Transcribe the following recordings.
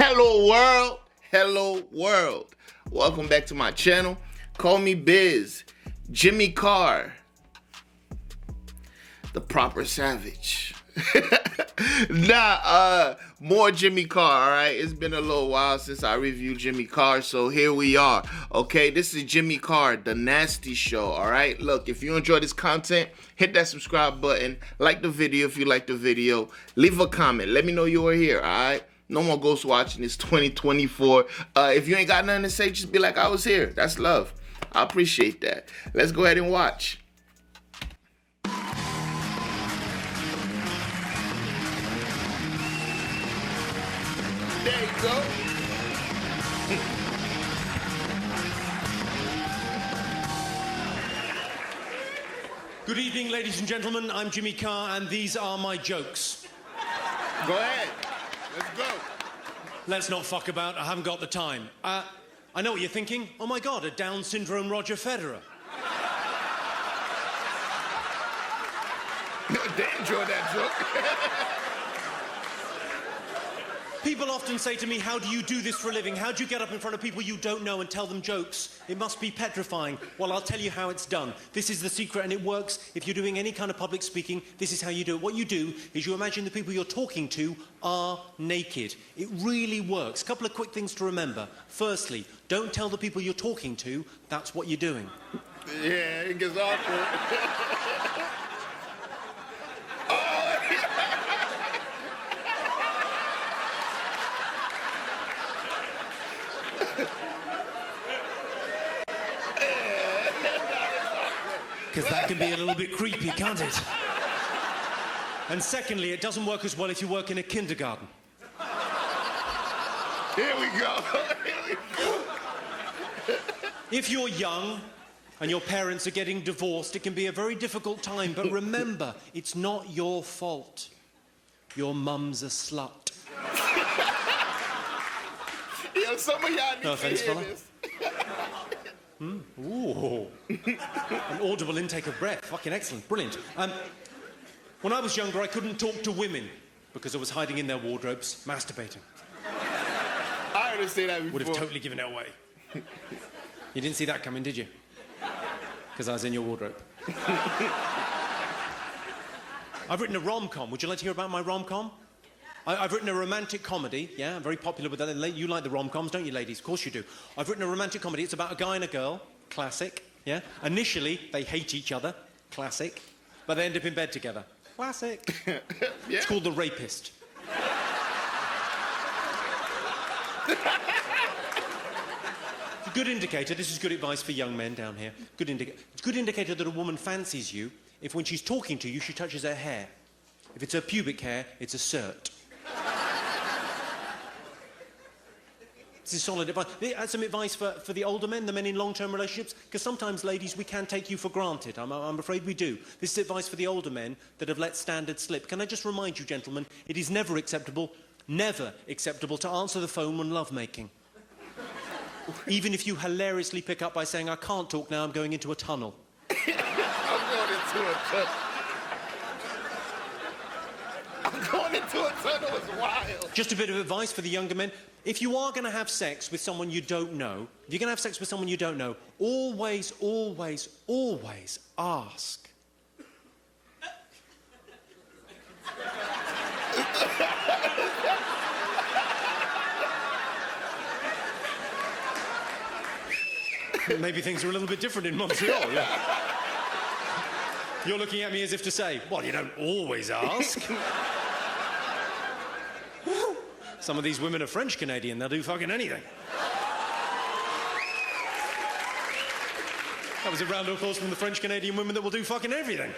Hello world, hello world. Welcome back to my channel. Call me Biz, Jimmy Carr, the proper savage. More Jimmy Carr, all right? It's been a little while since I reviewed Jimmy Carr, so here we are, okay? This is Jimmy Carr, the nasty show, all right? Look, if you enjoy this content, hit that subscribe button, like the video if you like the video, leave a comment, let me know you were here, all right? No more ghost watching, it's 2024. If you ain't got nothing to say, just be like, I was here. That's love. I appreciate that. Let's go ahead and watch. There you go. Good evening, ladies and gentlemen. I'm Jimmy Carr, and these are my jokes. Go ahead. Let's go. Let's not fuck about. I haven't got the time. I know what you're thinking. Oh, my God, a Down syndrome Roger Federer. They enjoy that joke. People often say to me, how do you do this for a living? How do you get up in front of people you don't know and tell them jokes? It must be petrifying. Well, I'll tell you how it's done. This is the secret, and it works. If you're doing any kind of public speaking, this is how you do it. What you do is you imagine the people you're talking to are naked. It really works. A couple of quick things to remember. Firstly, don't tell the people you're talking to that's what you're doing. Yeah, it gets awkward. Because that can be a little bit creepy, can't it? And secondly, it doesn't work as well if you work in a kindergarten. Here we go. Here we go. If you're young and your parents are getting divorced, it can be a very difficult time, but remember, it's not your fault. Your mum's a slut. Yo, some of y'all need No to offense, hear fella. this. Ooh. An audible intake of breath. Fucking excellent. Brilliant. When I was younger, I couldn't talk to women because I was hiding in their wardrobes, masturbating. I heard her say that before. Would have totally given it away. You didn't see that coming, did you? Because I was in your wardrobe. I've written a rom-com. Would you like to hear about my rom-com? I've written a romantic comedy. Yeah, I'm very popular with that. You like the rom-coms, don't you, ladies? Of course you do. I've written a romantic comedy. It's about a guy and a girl. Classic. Yeah. Initially, they hate each other. Classic. But they end up in bed together. Classic. Yeah. It's called The Rapist. Good indicator. This is good advice for young men down here. It's a good indicator that a woman fancies you if when she's talking to you, she touches her hair. If it's her pubic hair, it's a cert. This is solid advice. Some advice for the older men, the men in long-term relationships, because sometimes, ladies, we can take you for granted. I'm afraid we do. This is advice for the older men that have let standards slip. Can I just remind you, gentlemen, it is never acceptable to answer the phone when lovemaking. Even if you hilariously pick up by saying, I can't talk now, I'm going into a tunnel. I'm going into a tunnel. Going into a tunnel is wild. Just a bit of advice for the younger men. If you are going to have sex with someone you don't know, if you're going to have sex with someone you don't know, always, always, always ask. Maybe things are a little bit different in Montreal, yeah. You're looking at me as if to say, well, you don't always ask. Some of these women are French-Canadian. They'll do fucking anything. That was a round of applause from the French-Canadian women that will do fucking everything.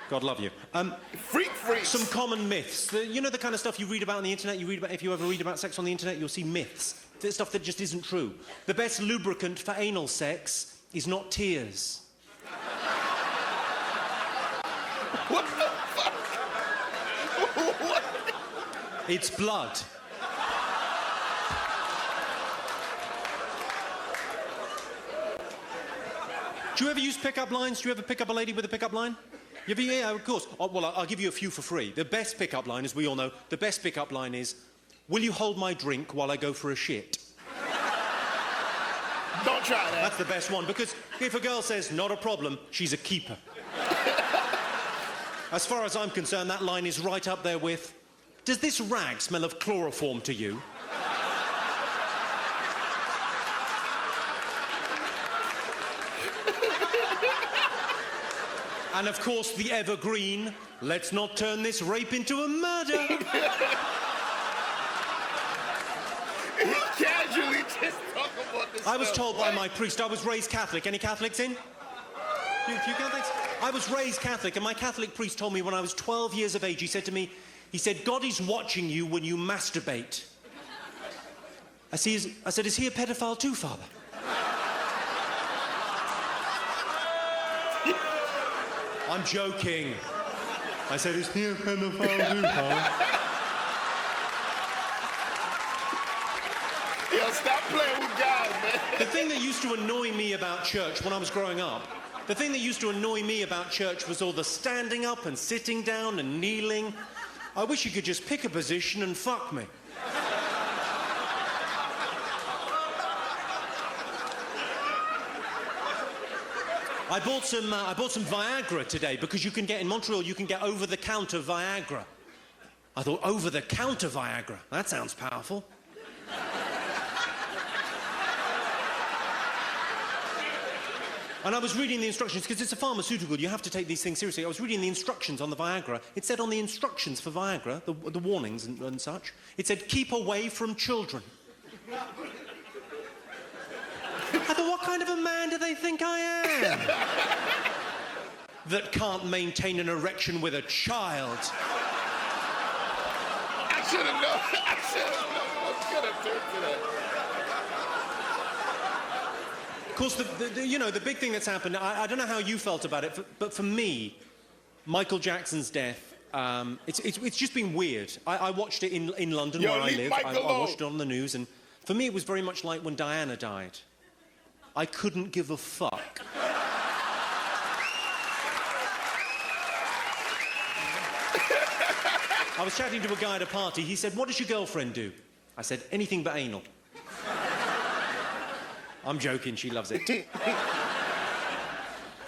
God love you. Freaks. Some common myths. You know the kind of stuff you read about on the internet? If you ever read about sex on the internet, you'll see myths. There's stuff that just isn't true. The best lubricant for anal sex is not tears. What the fuck? What? It's blood. Do you ever use pickup lines? Do you ever pick up a lady with a pickup line? You ever, yeah, of course. Oh, well, I'll give you a few for free. The best pickup line, as we all know, the best pickup line is, will you hold my drink while I go for a shit? Don't try that. That's the best one, because if a girl says, not a problem, she's a keeper. As far as I'm concerned, that line is right up there with, does this rag smell of chloroform to you? And of course, the evergreen, let's not turn this rape into a murder. Casually just talk about this I was stuff, told by my priest, I was raised Catholic. Any Catholics in? You Catholics? I was raised Catholic, and my Catholic priest told me when I was 12 years of age, he said to me, he said, God is watching you when you masturbate. I said, is he a pedophile too, Father? I'm joking. I said, is he a pedophile too, Father? Yo, stop playing with God, man. The thing that used to annoy me about church when I was growing up, the thing that used to annoy me about church was all the standing up and sitting down and kneeling. I wish you could just pick a position and fuck me. I bought some Viagra today because you can get in Montreal, you can get over-the-counter Viagra. I thought, over-the-counter Viagra? That sounds powerful. And I was reading the instructions, because it's a pharmaceutical, you have to take these things seriously. I was reading the instructions on the Viagra. It said on the instructions for Viagra, the warnings and such, it said, keep away from children. I thought, what kind of a man do they think I am? That can't maintain an erection with a child. I should have known. I should have known. I was gonna turn to that. Of course, the big thing that's happened, I don't know how you felt about it, but for me, Michael Jackson's death, it's just been weird. I watched it in London, where I live. I watched it on the news, and for me, it was very much like when Diana died. I couldn't give a fuck. I was chatting to a guy at a party. He said, what does your girlfriend do? I said, anything but anal. I'm joking, she loves it.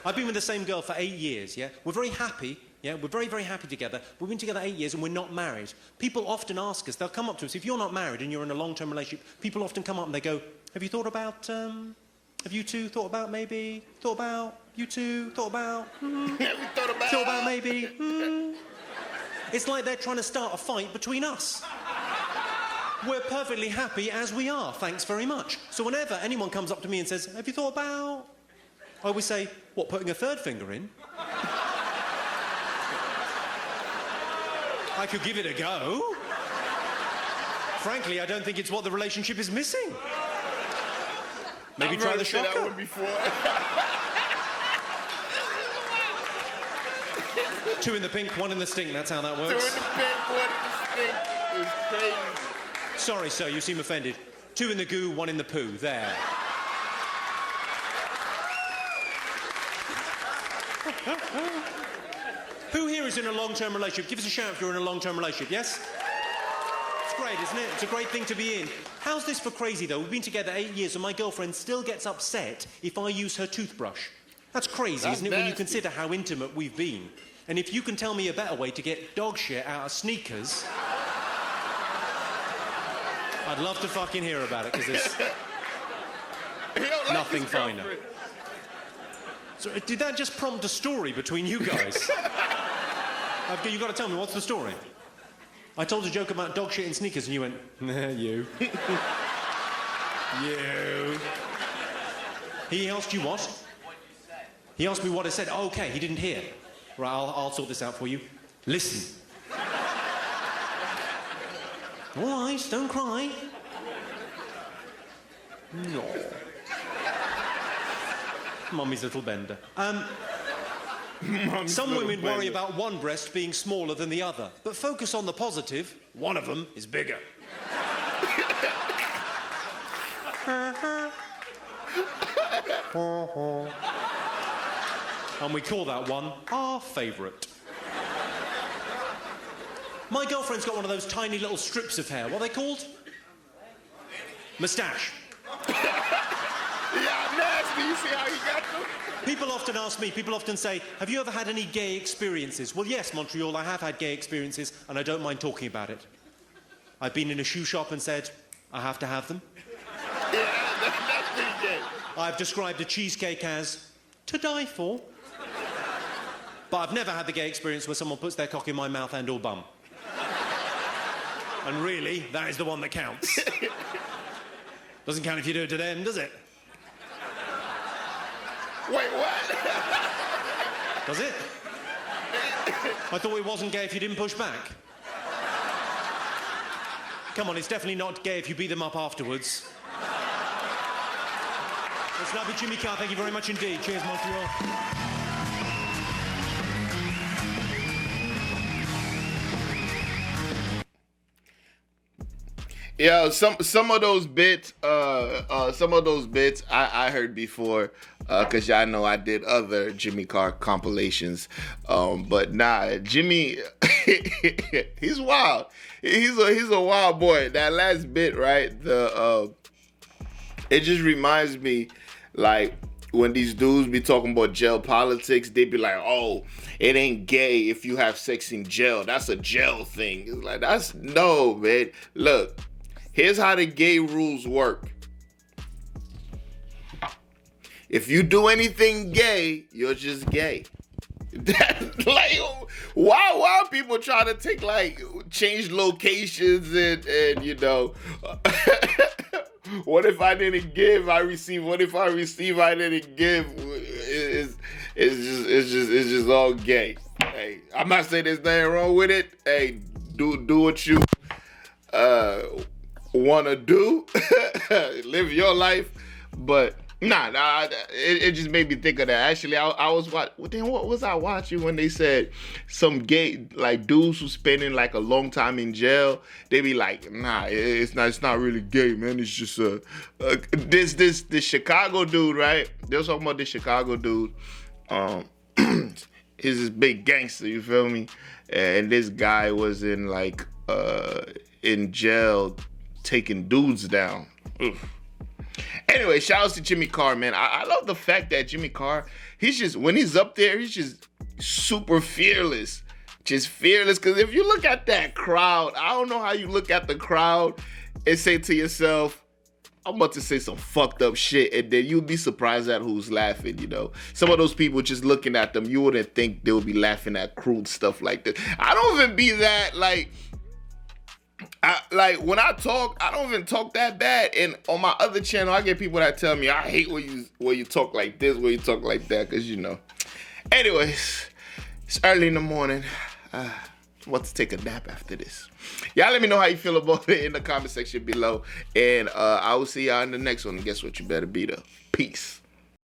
I've been with the same girl for 8 years, yeah? We're very happy, yeah? We're very, very happy together. We've been together 8 years and we're not married. People often ask us, they'll come up to us, if you're not married and you're in a long-term relationship, people often come up and they go, have you thought about, have you two thought about maybe, thought about, you two, thought about, Have you thought about? thought about maybe, It's like they're trying to start a fight between us. We're perfectly happy as we are, thanks very much. So whenever anyone comes up to me and says, have you thought about... I always say, what, putting a third finger in? I could give it a go. Frankly, I don't think it's what the relationship is missing. Maybe try the shocker. That one before. 2 in the pink, 1 in the stink, that's how that works. 2 in the pink, 1 in the stink is crazy. Sorry, sir, you seem offended. 2 in the goo, 1 in the poo. There. Who here is in a long-term relationship? Give us a shout if you're in a long-term relationship, yes? It's great, isn't it? It's a great thing to be in. How's this for crazy, though? We've been together 8 years and my girlfriend still gets upset if I use her toothbrush. That's crazy, isn't it, when you consider how intimate we've been? And if you can tell me a better way to get dog shit out of sneakers... I'd love to fucking hear about it, because there's nothing finer. So, did that just prompt a story between you guys? You've got to tell me, what's the story? I told a joke about dog shit in sneakers, and you went, nah, you. You. He asked you what? He asked me what I said. Oh, OK, he didn't hear. Right, I'll sort this out for you. Listen. All right, don't cry. No. Mummy's little bender. Some women worry about one breast being smaller than the other, but focus on the positive. One of them is bigger. And we call that one our favourite. My girlfriend's got one of those tiny little strips of hair. What are they called? Mustache. Yeah, nasty. You see how you got them? People often ask me, people often say, have you ever had any gay experiences? Well, yes, Montreal, I have had gay experiences, and I don't mind talking about it. I've been in a shoe shop and said, I have to have them. Yeah, that's pretty gay. I've described a cheesecake as to die for. But I've never had the gay experience where someone puts their cock in my mouth and or bum. And really, that is the one that counts. Doesn't count if you do it to them, does it? Wait, what? Does it? I thought it wasn't gay if you didn't push back. Come on, it's definitely not gay if you beat them up afterwards. It's now been Jimmy Carr. Thank you very much indeed. Cheers, Montreal. Yeah, some of those bits, I heard before, cause y'all know I did other Jimmy Carr compilations, but nah, Jimmy, he's wild. He's a wild boy. That last bit, right? It just reminds me, like, when these dudes be talking about jail politics, they be like, oh, it ain't gay if you have sex in jail. That's a jail thing. It's like, no, man. Look. Here's how the gay rules work. If you do anything gay, you're just gay. Like, why are people trying to take, like, change locations and you know, what if I didn't give, I receive, what if I receive, I didn't give? It's just all gay. Hey, I'm not saying there's nothing wrong with it. Hey, do what you wanna do, live your life, but it just made me think of that. Actually, I was watching. What was I watching when they said some gay, like, dudes who spending like a long time in jail? They be like, nah, it's not really gay, man. It's just this Chicago dude, right? They was talking about this Chicago dude. He's this big gangster, you feel me? And this guy was in like in jail, taking dudes down. Oof. Anyway, shout out to Jimmy Carr, man. I love the fact that Jimmy Carr, he's just, when he's up there, he's just super fearless. Just fearless. Because if you look at that crowd, I don't know how you look at the crowd and say to yourself, I'm about to say some fucked up shit, and then you'd be surprised at who's laughing, you know? Some of those people, just looking at them, you wouldn't think they would be laughing at crude stuff like this. I don't even be that, like when I talk, I don't even talk that bad. And on my other channel, I get people that tell me, I hate when you talk like this, when you talk like that, because, you know. Anyways, it's early in the morning. I'm about to take a nap after this. Y'all let me know how you feel about it in the comment section below. And I will see y'all in the next one. And guess what? You better be there. Peace.